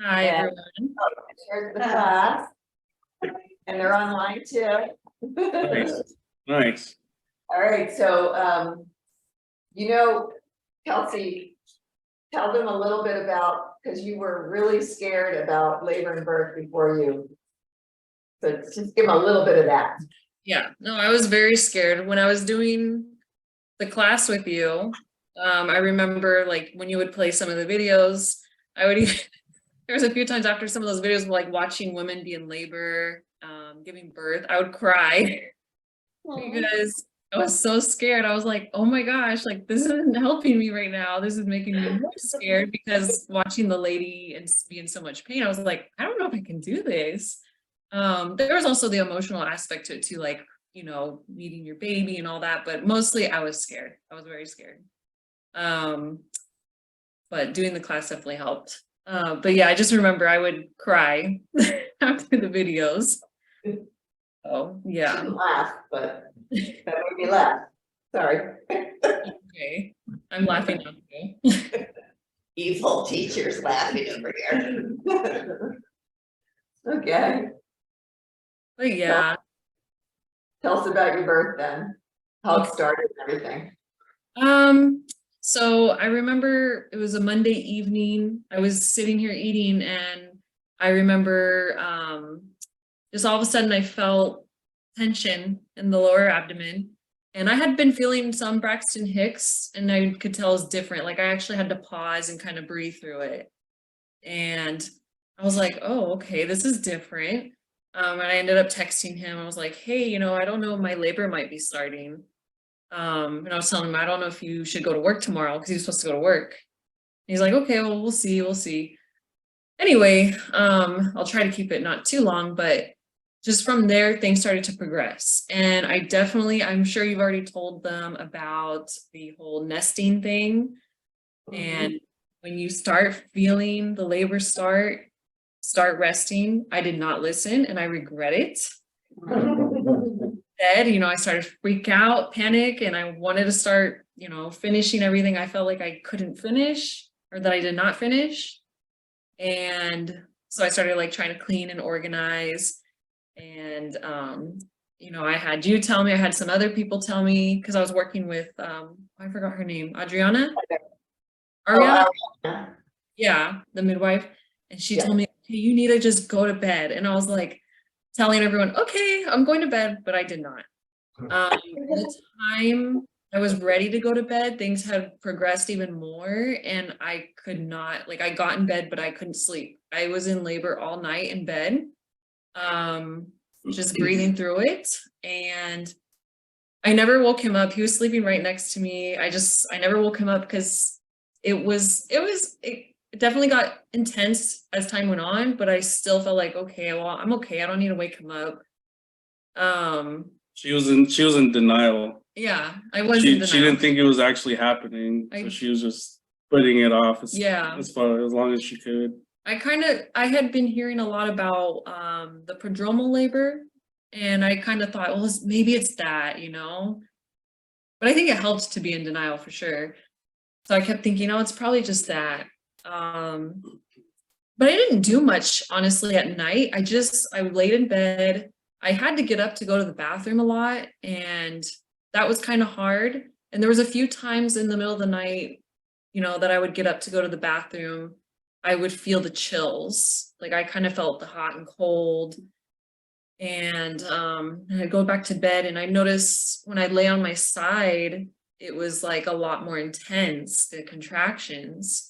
Hi, And everyone. here's the class, and they're online too. Nice. Nice. All right, so, Kelsey, tell them a little bit about, because you were really scared about labor and birth before you. So just give them a little bit of that. Yeah, no, I was very scared when I was doing the class with you. I remember like when you would play some of the videos, I would even, there was a few times after some of those videos, like watching women be in labor, giving birth, I would cry because I was so scared. I was like, oh my gosh, like this isn't helping me right now. This is making me more scared because watching the lady and be in so much pain, I was like, I don't know if I can do this. There was also the emotional aspect to it too, like, meeting your baby and all that, but mostly I was scared. I was very scared. But doing the class definitely helped. But yeah, I just remember I would cry after the videos. Oh, yeah. Didn't laugh, but that made me laugh. Sorry. Okay. I'm laughing now too. Evil teachers laughing over here. Okay, But yeah. tell us about your birth then, how it started and everything. So I remember it was a Monday evening. I was sitting here eating and I remember just all of a sudden I felt tension in the lower abdomen. And I had been feeling some Braxton Hicks and I could tell it was different. Like I actually had to pause and kind of breathe through it. And I was like, oh, okay, this is different. And I ended up texting him. I was like, hey, I don't know, my labor might be starting. And I was telling him, I don't know if you should go to work tomorrow because he was supposed to go to work. He's like, okay, well, we'll see. Anyway, I'll try to keep it not too long, but just from there, things started to progress. And I'm sure you've already told them about the whole nesting thing. And when you start feeling the labor start resting, I did not listen and I regret it. I started to freak out, panic, and I wanted to start, finishing everything I felt like I couldn't finish or that I did not finish. And so I started like trying to clean and organize. And, I had you tell me, I had some other people tell me, because I was working with, I forgot her name, Ariana? Yeah, the midwife. And she told me, hey, you need to just go to bed. And I was like, telling everyone, okay, I'm going to bed, but I did not. The time I was ready to go to bed, things had progressed even more and I could not, like I got in bed, but I couldn't sleep. I was in labor all night in bed, just breathing through it. And I never woke him up. He was sleeping right next to me. I never woke him up because it definitely got intense as time went on, but I still felt like, okay, well, I'm okay. I don't need to wake him up. She was in denial. Yeah, I was She in denial. she didn't think it was actually happening, so she was just putting it off as long as she could. I had been hearing a lot about the prodromal labor, and I kind of thought, well, maybe it's that, but I think it helped to be in denial for sure. So I kept thinking, oh, it's probably just that. But I didn't do much, honestly, at night. I laid in bed. I had to get up to go to the bathroom a lot, and that was kind of hard. And there was a few times in the middle of the night, that I would get up to go to the bathroom. I would feel the chills. Like I kind of felt the hot and cold. And I'd go back to bed and I noticed when I lay on my side, it was like a lot more intense, the contractions.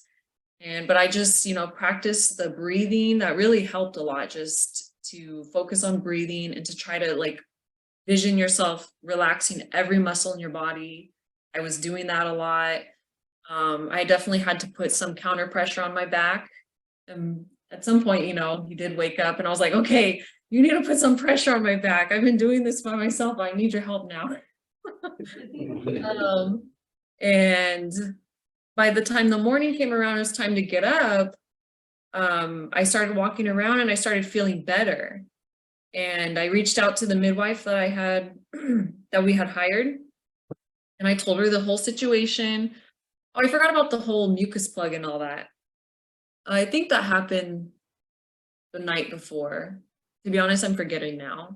But I just, practiced the breathing. That really helped a lot, just to focus on breathing and to try to like vision yourself relaxing every muscle in your body. I was doing that a lot. I definitely had to put some counter pressure on my back. And at some point, he did wake up and I was like, okay, you need to put some pressure on my back. I've been doing this by myself. I need your help now. And by the time the morning came around, it was time to get up. I started walking around and I started feeling better. And I reached out to the midwife that we had hired. And I told her the whole situation. Oh, I forgot about the whole mucus plug and all that. I think that happened the night before. To be honest, I'm forgetting now.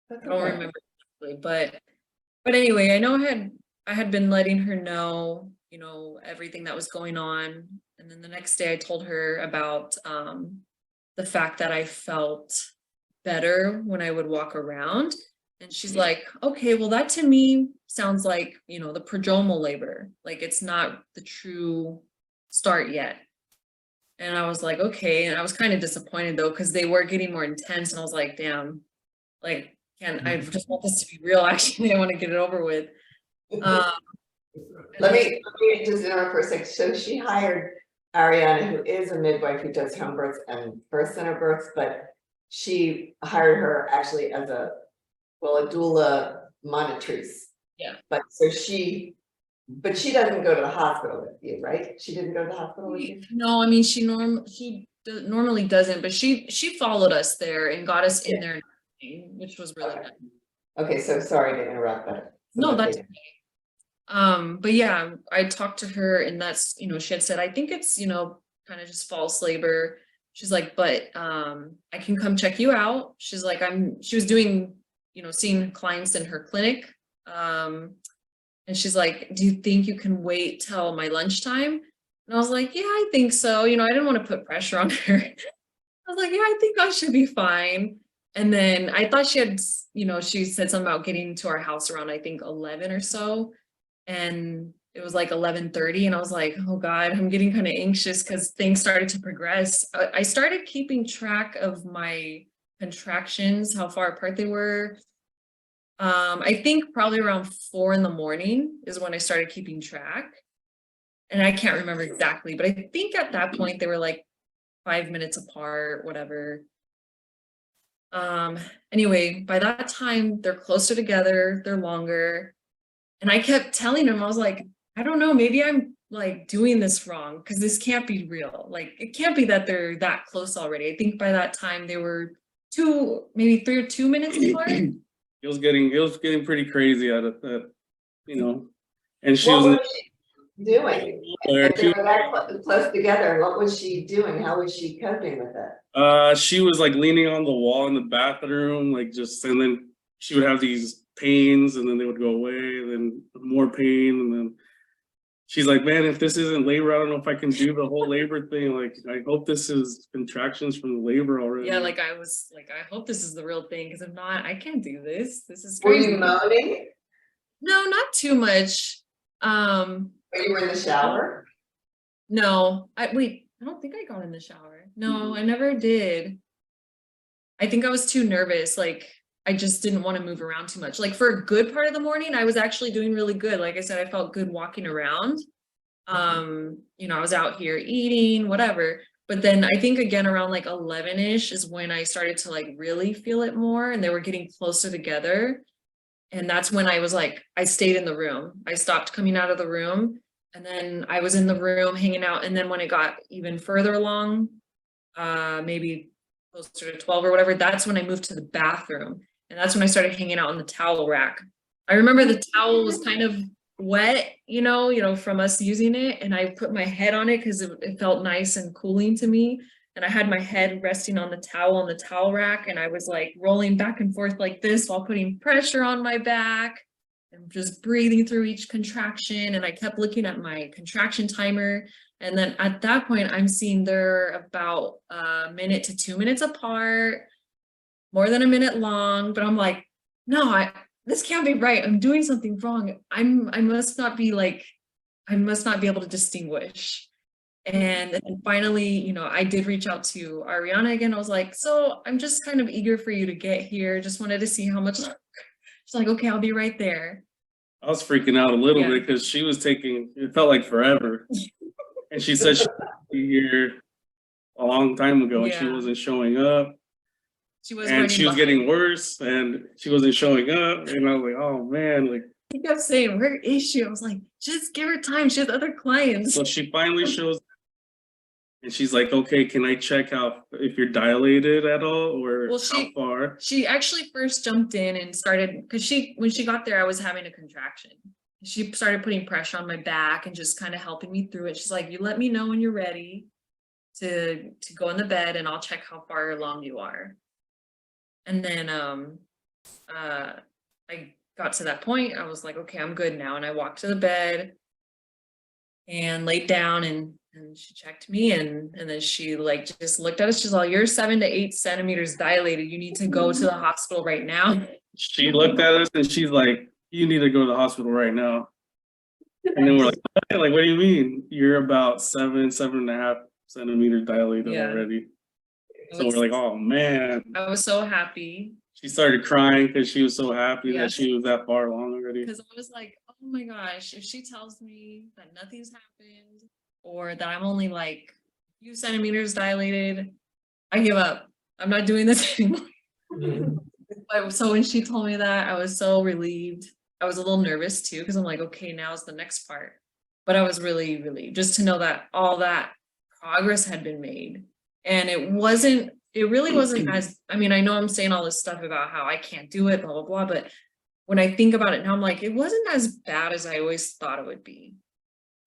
That's I don't okay. remember exactly, but anyway, I know I had been letting her know, you know, everything that was going on. And then the next day I told her about the fact that I felt better when I would walk around. And she's like, okay, well, that to me sounds like, you know, the prodromal labor. Like it's not the true start yet. And I was like, okay. And I was kind of disappointed though, because they were getting more intense. And I was like, damn, like, I just want this to be real. Actually, I want to get it over with. Let me just interrupt for a sec. So she hired Ariana, who is a midwife who does home births and birth center births, but she hired her actually as a doula monitrice. Yeah. But she doesn't go to the hospital with you, right? She didn't go to the hospital with you? No, I mean, she normally doesn't, but she followed us there and got us in there, which was really nice. Okay, so sorry to interrupt that. No, that's okay. But yeah, I talked to her and that's, you know, she had said, I think it's, you know, kind of just false labor. She's like, but I can come check you out. She's like, she was doing, you know, seeing clients in her clinic. And she's like, do you think you can wait till my lunchtime? And I was like, yeah, I think so. You know, I didn't want to put pressure on her. I was like, yeah, I think I should be fine. And then I thought she had, you know, she said something about getting to our house around, I think 11 or so. And it was like 11:30 and I was like, oh God, I'm getting kind of anxious because things started to progress. I started keeping track of my contractions, how far apart they were. I think probably around 4 a.m. is when I started keeping track. And I can't remember exactly, but I think at that point they were like 5 minutes apart, whatever. Anyway, by that time they're closer together, they're longer. And I kept telling him, I was like, I don't know, maybe I'm like doing this wrong because this can't be real. Like it can't be that they're that close already. I think by that time they were maybe 3 or 2 minutes apart. It was getting pretty crazy out of that, you know. And she what was she doing? If they were that close together, what was she doing? How was she coping with it? She was like leaning on the wall in the bathroom, like just, and then she would have these pains and then they would go away, and then more pain, and then she's like, man, if this isn't labor, I don't know if I can do the whole labor thing. Like, I hope this is contractions from the labor already. Yeah, like I was like, I hope this is the real thing, because if not, I can't do this. This is crazy. Were you moaning? No, not too much. But you were in the shower? No, I don't think I got in the shower. No, I never did. I think I was too nervous. Like, I just didn't want to move around too much. Like for a good part of the morning, I was actually doing really good. Like I said, I felt good walking around. You know, I was out here eating, whatever. But then I think again around like 11-ish is when I started to like really feel it more, and they were getting closer together. And that's when I was like, I stayed in the room. I stopped coming out of the room, and then I was in the room hanging out. And then when it got even further along, maybe closer to 12 or whatever, that's when I moved to the bathroom. And that's when I started hanging out on the towel rack. I remember the towel was kind of wet, you know, from us using it. And I put my head on it because it felt nice and cooling to me. And I had my head resting on the towel rack. And I was like rolling back and forth like this while putting pressure on my back and just breathing through each contraction. And I kept looking at my contraction timer. And then at that point, I'm seeing they're about a minute to 2 minutes apart, more than a minute long. But I'm like, no, this can't be right. I'm doing something wrong. I must not be able to distinguish. And then finally, you know, I did reach out to Ariana again. I was like, so I'm just kind of eager for you to get here. Just wanted to see how much longer. She's like, okay, I'll be right there. I was freaking out a little bit because she was it felt like forever. And she said she'd be here a long time ago and she wasn't showing up. She was getting worse and she wasn't showing up. And I was like, oh man, like he kept saying, where is she? I was like, just give her time. She has other clients. So she finally shows up and she's like, okay, can I check if you're dilated at all or how far? She actually first jumped in and started, because when she got there, I was having a contraction. She started putting pressure on my back and just kind of helping me through it. She's like, you let me know when you're ready. to go in the bed and I'll check how far along you are. And then I got to that point. I was like, okay, I'm good now. And I walked to the bed and laid down and she checked me and then she like just looked at us. She's all, you're 7 to 8 centimeters dilated. You need to go to the hospital right now. She looked at us and she's like, you need to go to the hospital right now. And then we're like, what do you mean? You're about 7.5 centimeters dilated Yeah. already. So we're like, oh man. I was so happy. She started crying because she was so happy Yeah. that she was that far along already. Because I was like, oh my gosh, if she tells me that nothing's happened or that I'm only like a few centimeters dilated, I give up. I'm not doing this anymore. So when she told me that, I was so relieved. I was a little nervous too, because I'm like, okay, now's the next part. But I was really relieved just to know that all that progress had been made. And it really wasn't as, I mean, I know I'm saying all this stuff about how I can't do it, blah, blah, blah. But when I think about it now, I'm like, it wasn't as bad as I always thought it would be.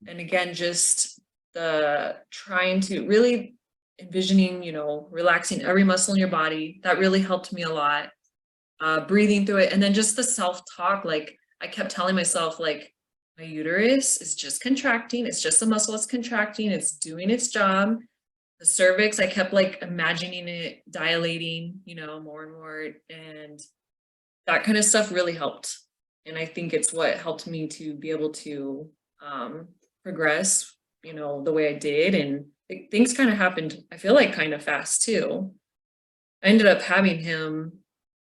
And again, just the trying to really envisioning, relaxing every muscle in your body, that really helped me a lot. Breathing through it. And then just the self-talk, like I kept telling myself, like, my uterus is just contracting. It's just a muscle that's contracting. It's doing its job. The cervix, I kept like imagining it dilating, more and more. And that kind of stuff really helped. And I think it's what helped me to be able to progress, the way I did. And things kind of happened, I feel like kind of fast too. I ended up having him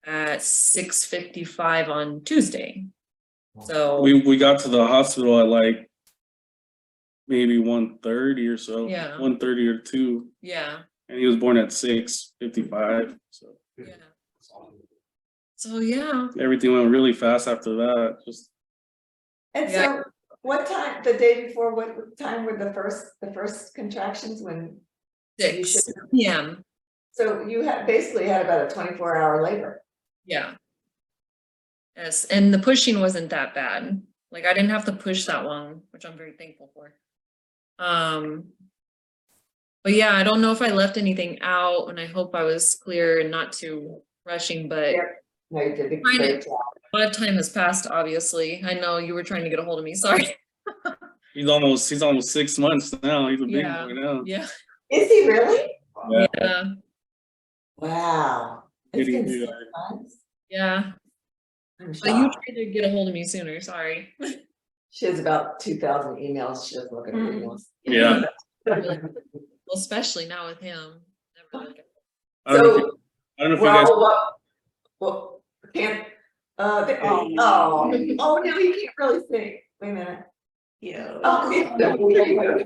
at 6:55 on Tuesday. So we got to the hospital at like maybe 1:30 or so. Yeah. 1:30 or 2. yeah. And he was born at 6:55. So Yeah. So yeah. everything went really fast after that. And so what time, the day before, what time were the first contractions when? you 6 should- p.m. So you basically had about a 24-hour labor. Yeah. Yes. And the pushing wasn't that bad. Like I didn't have to push that long, which I'm very thankful for. But yeah, I don't know if I left anything out and I hope I was clear and not too rushing, but Yeah. No, you did a Trying to- great job. a lot of time has passed, obviously. I know you were trying to get a hold of me. Sorry. He's almost 6 months now. He's a big Yeah. boy now. Yeah. Is he really? Yeah. Yeah. Wow. It's Getting been big. 6 months. Yeah. I'm But you shocked. tried to get a hold of me sooner. Sorry. She has about 2,000 emails. She doesn't look at her emails. Yeah. Well, especially now with him. Never look at I don't know if So, you- I don't know if you guys. well, can't, no, you can't really see. Wait a minute. Yeah. Oh, there you go.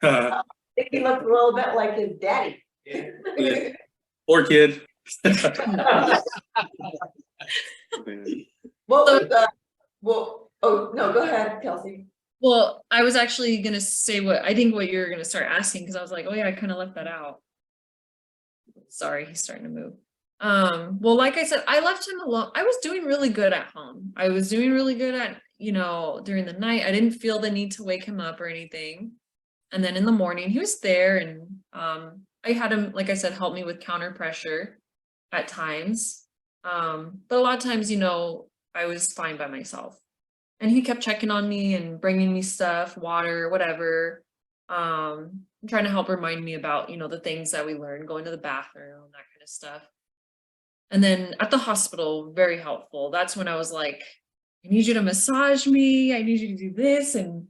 I think he looks a little bit like his daddy. Poor kid. What was oh, no, go ahead, Kelsey. Well, I was actually gonna say what you're gonna start asking because I was like, oh yeah, I kind of left that out. Sorry, he's starting to move. Well, like I said, I left him alone. I was doing really good at home. I was doing really good at, during the night. I didn't feel the need to wake him up or anything. And then in the morning, he was there and I had him, like I said, help me with counter pressure at times. But a lot of times, I was fine by myself. And he kept checking on me and bringing me stuff, water, whatever. Trying to help remind me about, the things that we learned, going to the bathroom, that kind of stuff. And then at the hospital, very helpful. That's when I was like, I need you to massage me. I need you to do this. And,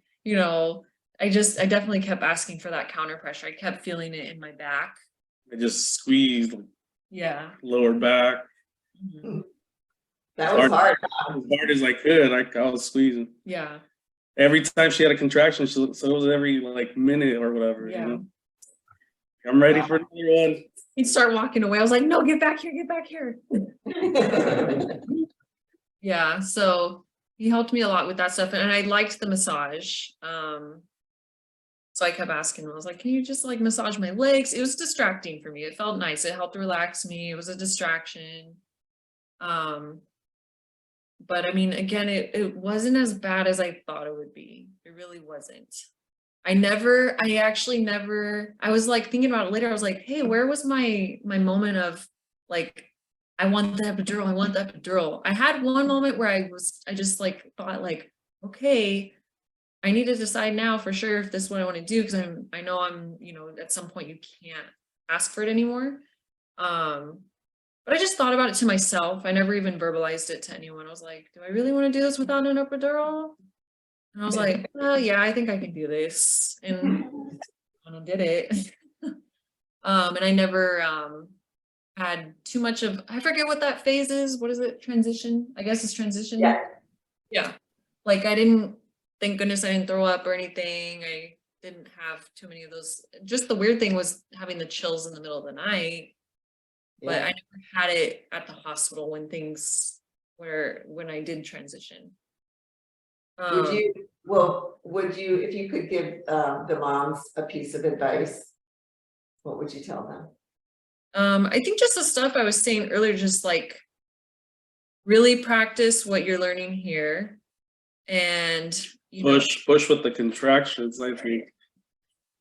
I definitely kept asking for that counter pressure. I kept feeling it in my back. I just squeezed Yeah. lower back Mhm. That was hard. as hard as I could. I was squeezing. Yeah. Every time she had a contraction, so it was every like minute or whatever. Yeah. I'm ready for another one. He'd start walking away. I was like, no, get back here, get back here. Yeah. So he helped me a lot with that stuff. And I liked the massage. So I kept asking him, I was like, can you just like massage my legs? It was distracting for me. It felt nice. It helped relax me. It was a distraction. But I mean, again, it wasn't as bad as I thought it would be. It really wasn't. I actually never, I was like thinking about it later. I was like, hey, where was my moment of like, I want the epidural, I want the epidural. I had one moment where I just like thought like, okay, I need to decide now for sure if this is what I want to do, because I know I'm, at some point you can't ask for it anymore. But I just thought about it to myself. I never even verbalized it to anyone. I was like, do I really want to do this without an epidural? And I was like, oh yeah, I think I can do this. And I did it. And I never had too much of, I forget what that phase is. What is it? Transition? I guess it's transition. Yeah. Yeah. Like I didn't, thank goodness I didn't throw up or anything. I didn't have too many of those. Just the weird thing was having the chills in the middle of the night. But I never had it at the hospital when I did transition. Would you, if you could give the moms a piece of advice, what would you tell them? I think just the stuff I was saying earlier, just like really practice what you're learning here, and push with the contractions, I think,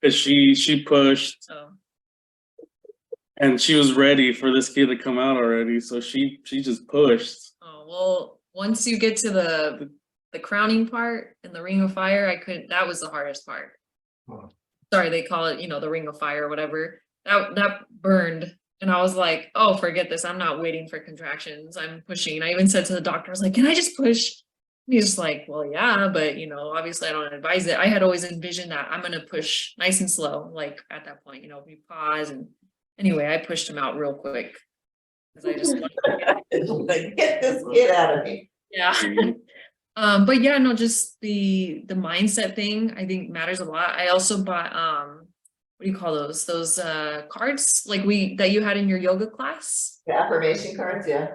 because she pushed and she was ready for this kid to come out already, so she just pushed. Oh well, once you get to the crowning part and the ring of fire, that was the hardest part. Sorry, they call it, the ring of fire or whatever. That burned. And I was like, oh, forget this. I'm not waiting for contractions. I'm pushing. I even said to the doctor, I was like, can I just push? And he's just like, well, yeah, but obviously I don't advise it. I had always envisioned that I'm going to push nice and slow. Like at that point, we pause. And anyway, I pushed him out real quick. Because I just like, get this kid out of me. Yeah. But yeah, no, just the mindset thing I think matters a lot. I also bought what do you call those cards like that you had in your yoga class? The affirmation cards. Yeah,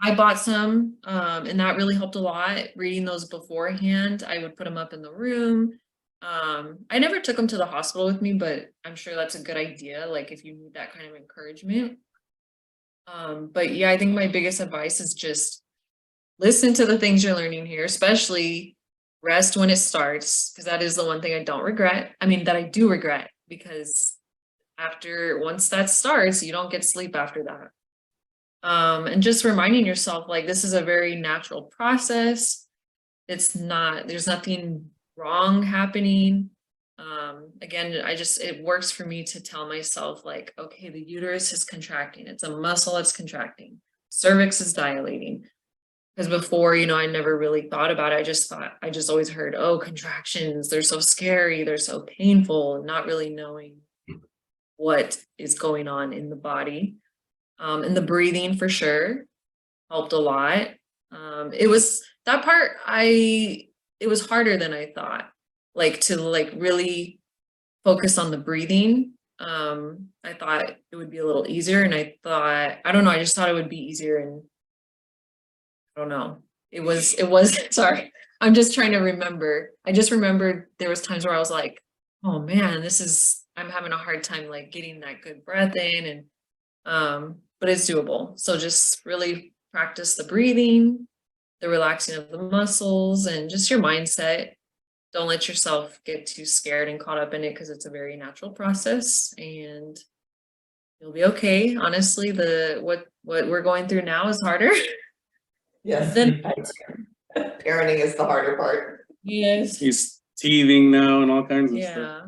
I bought some and that really helped a lot. Reading those beforehand, I would put them up in the room. I never took them to the hospital with me, but I'm sure that's a good idea, like if you need that kind of encouragement. But yeah, I think my biggest advice is just listen to the things you're learning here, especially rest when it starts, because that is the one thing I don't regret. I mean, that I do regret, because once that starts, you don't get sleep after that. And just reminding yourself, like, this is a very natural process. There's nothing wrong happening. Again, it works for me to tell myself, like, okay, the uterus is contracting. It's a muscle that's contracting. Cervix is dilating. Because before, I never really thought about it. I just always heard, oh, contractions, they're so scary, they're so painful, not really knowing what is going on in the body. And the breathing for sure helped a lot. It was that part, it was harder than I thought, like to really focus on the breathing. I thought it would be a little easier, and I don't know, I just thought it would be easier, and I don't know. It was, sorry. I'm just trying to remember. I just remembered there was times where I was like, oh man, I'm having a hard time like getting that good breath in, and but it's doable. So just really practice the breathing, the relaxing of the muscles, and just your mindset. Don't let yourself get too scared and caught up in it, because it's a very natural process, and you'll be okay. Honestly, what we're going through now is harder. Yes, parenting is the harder part. Yes. He's teething now and all kinds of stuff. Yeah,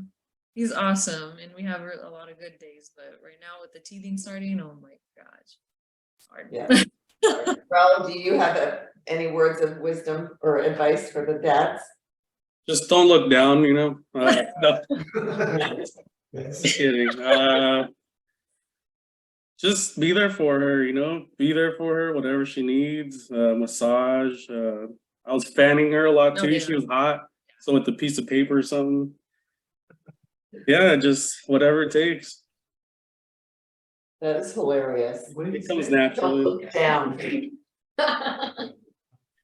he's awesome, and we have a lot of good days, but right now with the teething starting, oh my gosh, it's hard. Yeah. Raul, do you have any words of wisdom or advice for the dads? Just don't look down, no. Just kidding. Just be there for her, be there for her, whatever she needs, massage. I was fanning her a lot too. Yeah. She was hot. So with a piece of paper or something. Yeah, just whatever it takes. That is hilarious. It comes naturally. Don't look down.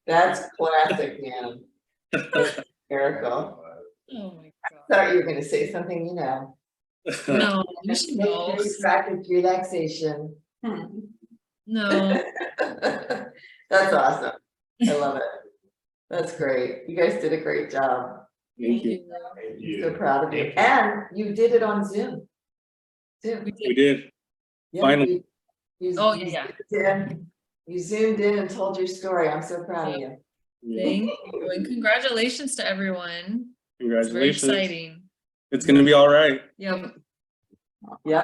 That's classic, man. Erica. Oh my god. Thought you were gonna say something, No, you should know. Practice relaxation. No. That's awesome. I love it. That's great. You guys did a great job. Thank you. I'm so proud of you. And you did it on Zoom. Zoom. We did. Yeah, Finally. Oh, yeah. You zoomed in and told your story. I'm so proud of you. Yeah. Thank you, and congratulations to everyone. It's very Congratulations. exciting. It's gonna be all right. Yep. Yeah.